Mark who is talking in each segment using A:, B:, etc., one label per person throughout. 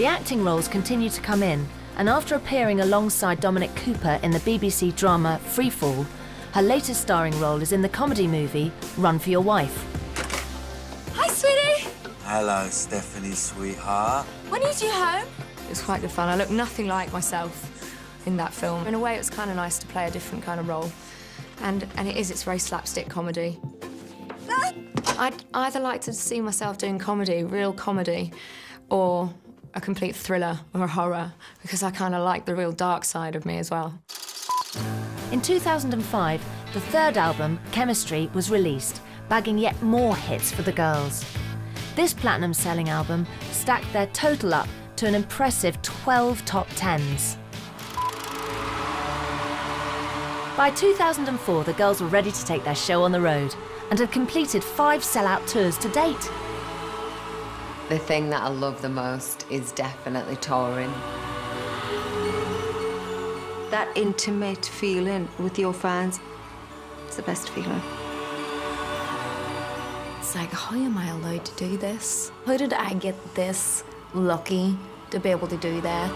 A: The acting roles continue to come in, and after appearing alongside Dominic Cooper in the BBC drama Freefall, her latest starring role is in the comedy movie Run for Your Wife.
B: Hi, sweetie.
C: Hello, Stephanie, sweetheart.
B: When are you due home? It was quite good fun. I look nothing like myself in that film. In a way, it was kind of nice to play a different kind of role. And it's very slapstick comedy. I'd either like to see myself doing comedy, real comedy, or a complete thriller or horror, because I kind of like the real dark side of me as well.
A: In 2005, the third album, Chemistry, was released, bagging yet more hits for the girls. This platinum-selling album stacked their total up to an impressive 12 top 10s. By 2004, the girls were ready to take their show on the road and had completed 5 sell-out tours to date.
D: The thing that I love the most is definitely touring.
E: That intimate feeling with your fans, it's the best feeling.
B: It's like, how am I allowed to do this? How did I get this lucky to be able to do that?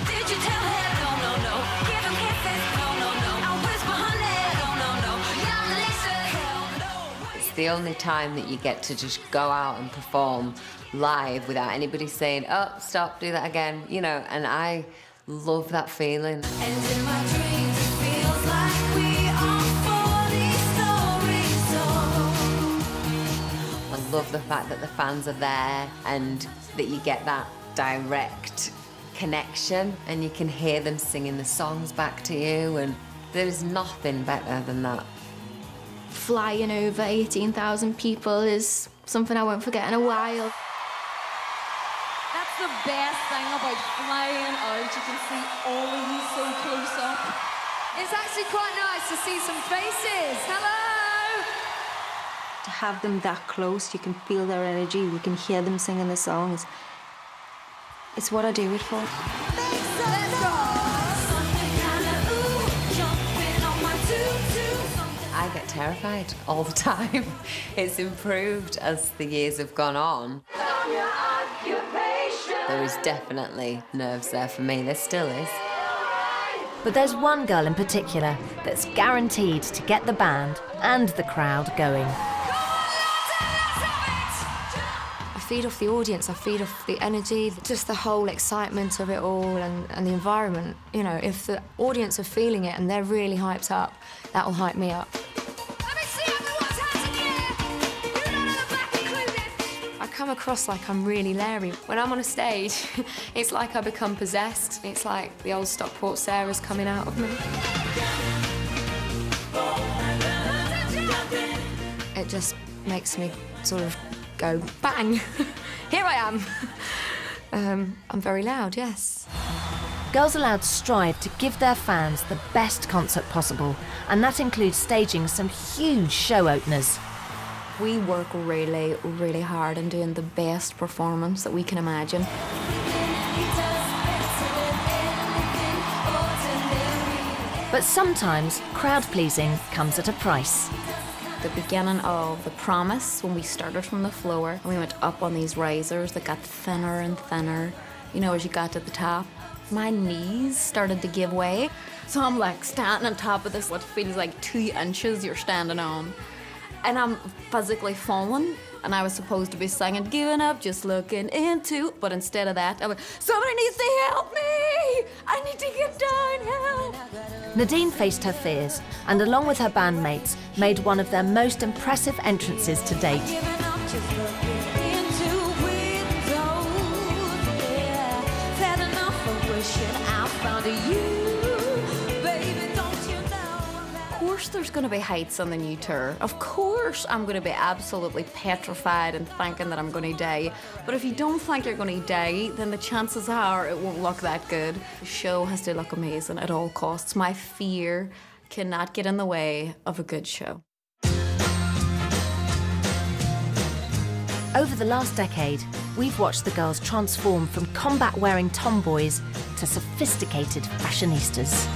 F: Did you tell her no, no, no? Give him kisses, no, no, no. I whisper her name, no, no, no. Y'all listen, hell no.
D: It's the only time that you get to just go out and perform live without anybody saying, oh, stop, do that again, you know, and I love that feeling.
F: And in my dreams, it feels like we are 40 stories tall.
D: I love the fact that the fans are there and that you get that direct connection and you can hear them singing the songs back to you, and there's nothing better than that.
G: Flying over 18,000 people is something I won't forget in a while.
H: That's the best thing about flying out. You can see all of you so close up. It's actually quite nice to see some faces. Hello!
E: To have them that close, you can feel their energy, you can hear them singing the songs. It's what I do it for.
D: I get terrified all the time. It's improved as the years have gone on. There is definitely nerves there for me, there still is.
A: But there's one girl in particular that's guaranteed to get the band and the crowd going.
B: I feed off the audience, I feed off the energy, just the whole excitement of it all and the environment. You know, if the audience are feeling it and they're really hyped up, that will hype me up.
F: Let me see everyone's hands in the air. You know the back included.
B: I come across like I'm really Larry. When I'm on a stage, it's like I become possessed. It's like the old Stockport Sarah's coming out of me. It just makes me sort of go bang. Here I am. I'm very loud, yes.
A: Girls Aloud strive to give their fans the best concert possible, and that includes staging some huge show openers.
B: We work really, really hard in doing the best performance that we can imagine.
A: But sometimes crowd-pleasing comes at a price.
G: The beginning of The Promise, when we started from the floor, and we went up on these risers that got thinner and thinner, you know, as you got to the top. My knees started to give way. So I'm like standing on top of this, what feels like 2 inches you're standing on. And I'm physically falling, and I was supposed to be singing, giving up, just looking into, but instead of that, I went, somebody needs to help me! I need to get downhill!
A: Nadine faced her fears and, along with her bandmates, made one of their most impressive entrances to date.
G: Of course there's going to be heights on the new tour. Of course I'm going to be absolutely petrified and thinking that I'm going to die. But if you don't think you're going to die, then the chances are it won't look that good. The show has to look amazing at all costs. My fear cannot get in the way of a good show.
A: Over the last decade, we've watched the girls transform from combat-wearing tomboys to sophisticated fashionistas.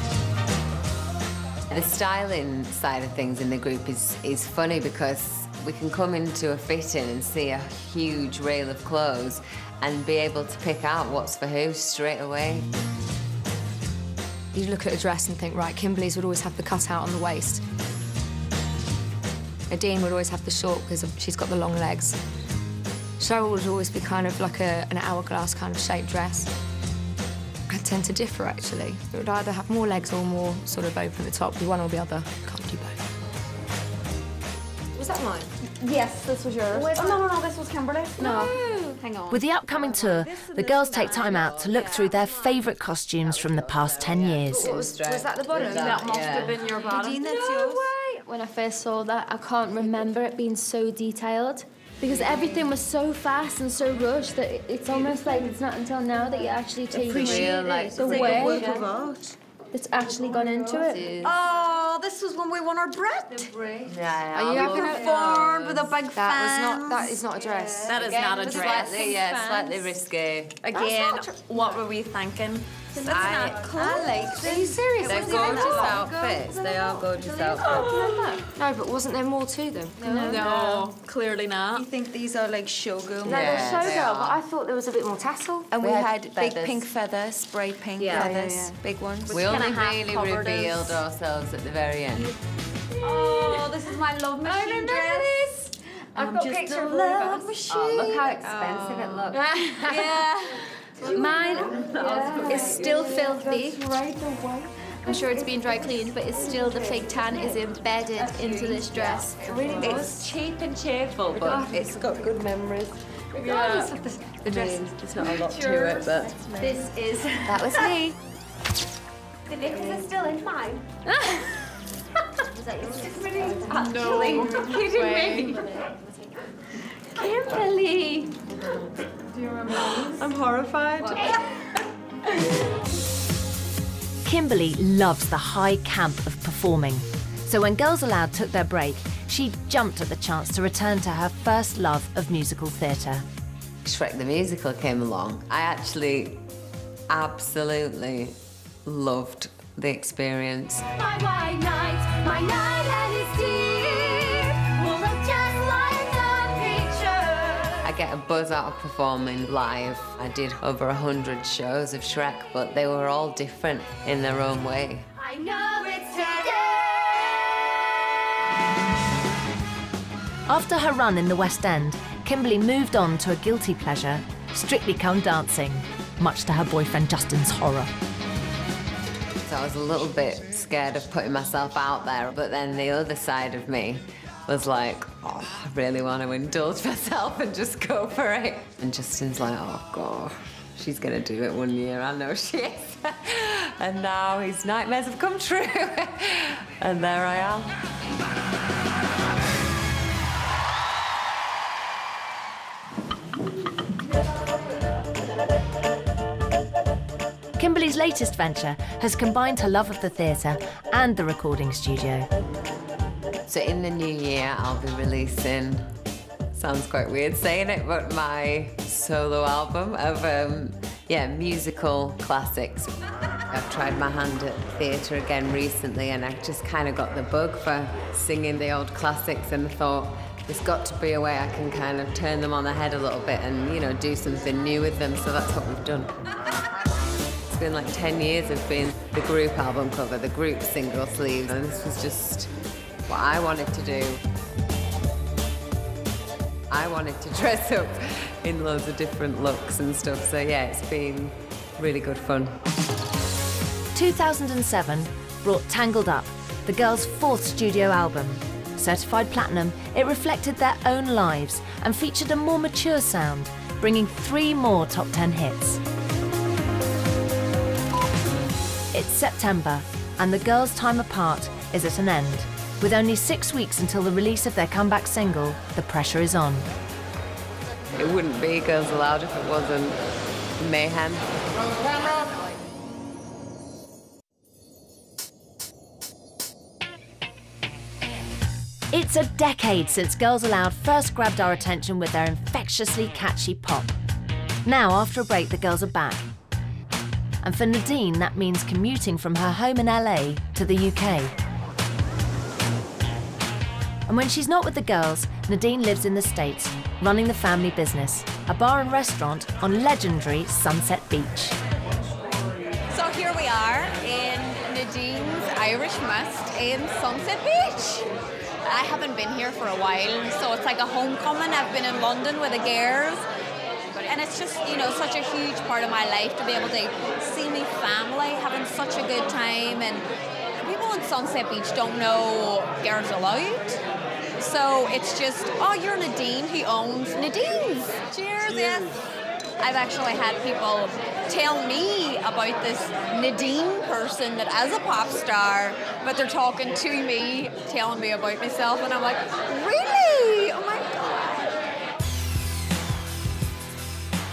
D: The styling side of things in the group is funny because we can come into a fitting and see a huge rail of clothes, and be able to pick out what's for who straight away.
B: You look at a dress and think, right, Kimberly's would always have the cutout on the waist. Nadine would always have the short because she's got the long legs. Cheryl would always be kind of like an hourglass kind of shaped dress. I tend to differ, actually. It would either have more legs or more sort of open at the top, with one or the other. Can't do both. Was that mine?
H: Yes, this was yours. Oh, no, this was Kimberly. No. Hang on.
A: With the upcoming tour, the girls take time out to look through their favourite costumes from the past 10 years.
B: Was that the bottom?
H: That must have been your bottom.
E: Nadine, that's yours.
I: When I first saw that, I can't remember it being so detailed because everything was so fast and so rushed that it's almost like it's not until now that you actually take the way that's actually gone into it.
E: Oh, this was when we won our Brit.
D: Yeah,
B: Are you having
E: Performed with a big fan.
B: That is not a dress.
H: That is not a dress.
D: Slightly risky.
H: Again, what were we thinking?
E: I like this.
B: Are you serious?
D: They're gorgeous outfits. They are gorgeous outfits.
B: No, but wasn't there more to them?
H: No, clearly not.
E: You think these are like showgirl?
B: No, they're showgirl, but I thought there was a bit more tassel.
E: And we had big
D: feathers.
E: pink feathers, spray pink feathers, big ones.
D: We only
H: half
D: really
H: covered
D: revealed ourselves at the very end.
H: Oh, this is my love machine dress.
B: I've got
E: just
B: picture
E: a
B: of all of
E: love
B: us.
E: machine.
D: Oh, look how expensive it looks.
E: Yeah.
I: Mine is still filthy. I'm sure it's been dry cleaned, but it's still, the fake tan is embedded into this dress.
D: It's cheap and cheerful, but it's got good memories.
B: Regardless of the dress.
D: There's not a lot to it, but
I: This is...
B: That was me.
I: The knickers are still in mine.
H: No, kidding me.
I: Kimberly!
H: I'm horrified.
A: Kimberly loves the high camp of performing. So when Girls Aloud took their break, she jumped at the chance to return to her first love of musical theatre.
D: Shrek the Musical came along. I actually absolutely loved the experience.
F: My white knight, my knight and his teeth will look just like the picture.
D: I get a buzz out of performing live. I did over 100 shows of Shrek, but they were all different in their own way.
F: I know it's today.
A: After her run in the West End, Kimberly moved on to a guilty pleasure, Strictly Come Dancing, much to her boyfriend Justin's horror.
D: So I was a little bit scared of putting myself out there, but then the other side of me was like, oh, I really want to indulge myself and just go for it. And Justin's like, oh God, she's gonna do it one year, I know she is. And now his nightmares have come true. And there I am.
A: Kimberly's latest venture has combined her love of the theatre and the recording studio.
D: So in the new year, I'll be releasing, sounds quite weird saying it, but my solo album of, musical classics. I've tried my hand at theatre again recently, and I just kind of got the bug for singing the old classics, and thought, there's got to be a way I can kind of turn them on their head a little bit and, you know, do something new with them, so that's what we've done. It's been like 10 years of being the group album cover, the group single sleeves, and this was just what I wanted to do. I wanted to dress up in loads of different looks and stuff, so yeah, it's been really good fun.
A: 2007 brought Tangled Up, the girls' fourth studio album. Certified platinum, it reflected their own lives and featured a more mature sound, bringing 3 more top 10 hits. It's September, and the girls' time apart is at an end. With only 6 weeks until the release of their comeback single, the pressure is on.
D: It wouldn't be Girls Aloud if it wasn't mayhem.
A: It's a decade since Girls Aloud first grabbed our attention with their infectiously catchy pop. Now, after a break, the girls are back. And for Nadine, that means commuting from her home in LA to the UK. And when she's not with the girls, Nadine lives in the States, running the family business, a bar and restaurant on legendary Sunset Beach.
J: So here we are in Nadine's Irish Mist in Sunset Beach. I haven't been here for a while, so it's like a homecoming. I've been in London with the girls, and it's just, you know, such a huge part of my life to be able to see my family having such a good time. And people in Sunset Beach don't know Girls Aloud. So it's just, oh, you're Nadine, who owns Nadine's. Cheers, yes. I've actually had people tell me about this Nadine person that as a pop star, but they're talking to me, telling me about myself, and I'm like, really? Oh my God.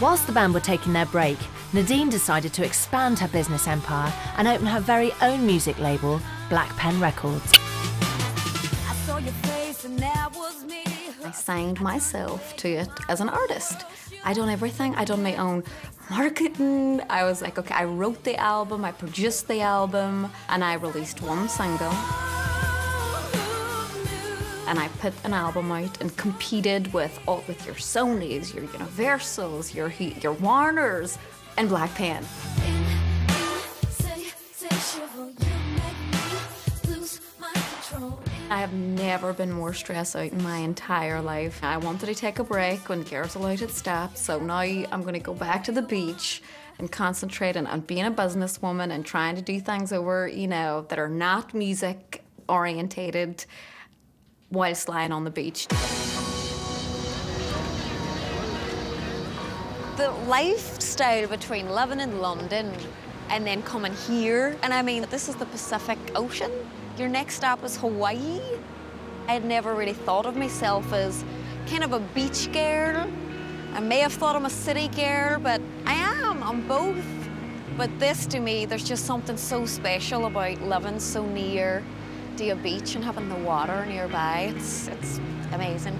A: Whilst the band were taking their break, Nadine decided to expand her business empire and open her very own music label, Black Pen Records.
F: I saw your face and that was me.
G: I signed myself to it as an artist. I done everything. I done my own marketing. I was like, okay, I wrote the album, I produced the album, and I released one single. And I put an album out and competed with your Sonys, your Universals, your Warners, and Black Pen. I have never been more stressed out in my entire life. I wanted to take a break when Girls Aloud had stopped, so now I'm going to go back to the beach and concentrate on being a businesswoman and trying to do things over, you know, that are not music orientated whilst lying on the beach.
J: The lifestyle between living in London and then coming here, and I mean, this is the Pacific Ocean. Your next stop is Hawaii. I had never really thought of myself as kind of a beach girl. I may have thought I'm a city girl, but I'm both. But this, to me, there's just something so special about living so near to a beach and having the water nearby. It's amazing.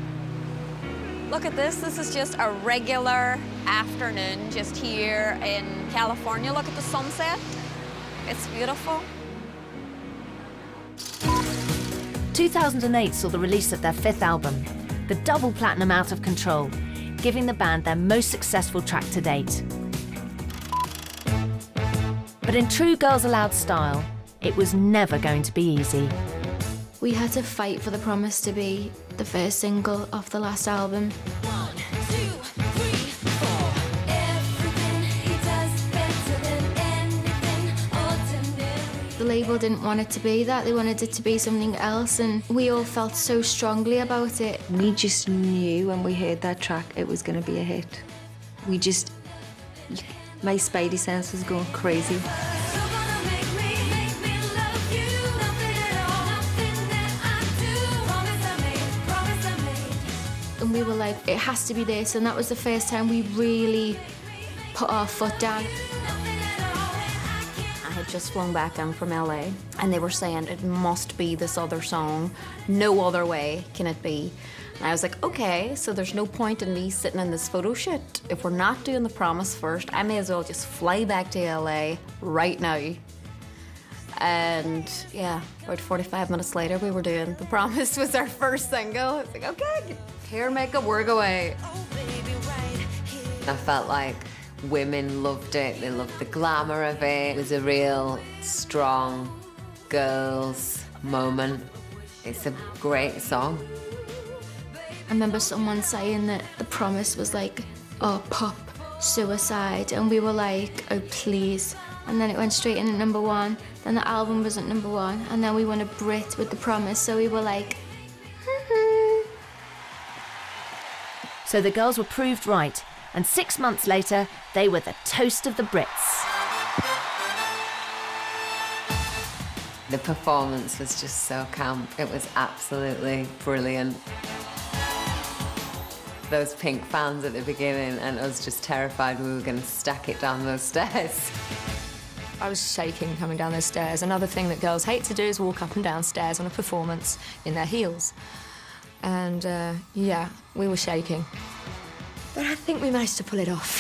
J: Look at this. This is just a regular afternoon just here in California. Look at the sunset. It's beautiful.
A: 2008 saw the release of their fifth album, the double platinum Out of Control, giving the band their most successful track to date. But in true Girls Aloud style, it was never going to be easy.
I: We had to fight for The Promise to be the first single off the last album.
F: 1, 2, 3, 4. Everything he does better than anything ordinary.
I: The label didn't want it to be that, they wanted it to be something else, and we all felt so strongly about it.
E: We just knew when we heard that track it was going to be a hit. My spidey sense was going crazy.
I: And we were like, it has to be this, and that was the first time we really put our foot down.
G: I had just flown back in from LA, and they were saying it must be this other song. No other way can it be. And I was like, okay, so there's no point in me sitting in this photo shoot. If we're not doing The Promise first, I may as well just fly back to LA right now. And yeah, about 45 minutes later, we were doing The Promise was our first single. It's like, okay, hair, makeup, work away.
D: I felt like women loved it. They loved the glamour of it. It was a real strong girls moment. It's a great song.
I: I remember someone saying that The Promise was like, oh, pop suicide, and we were like, oh, please. And then it went straight in at #1, then the album was at #1, and then we won a Brit with The Promise, so we were like,
A: So the girls were proved right, and 6 months later, they were the toast of the Brits.
D: The performance was just so camp. It was absolutely brilliant. Those Pink fans at the beginning, and I was just terrified we were going to stack it down those stairs.
B: I was shaking coming down those stairs. Another thing that girls hate to do is walk up and down stairs on a performance in their heels. And yeah, we were shaking. But I think we managed to pull it off.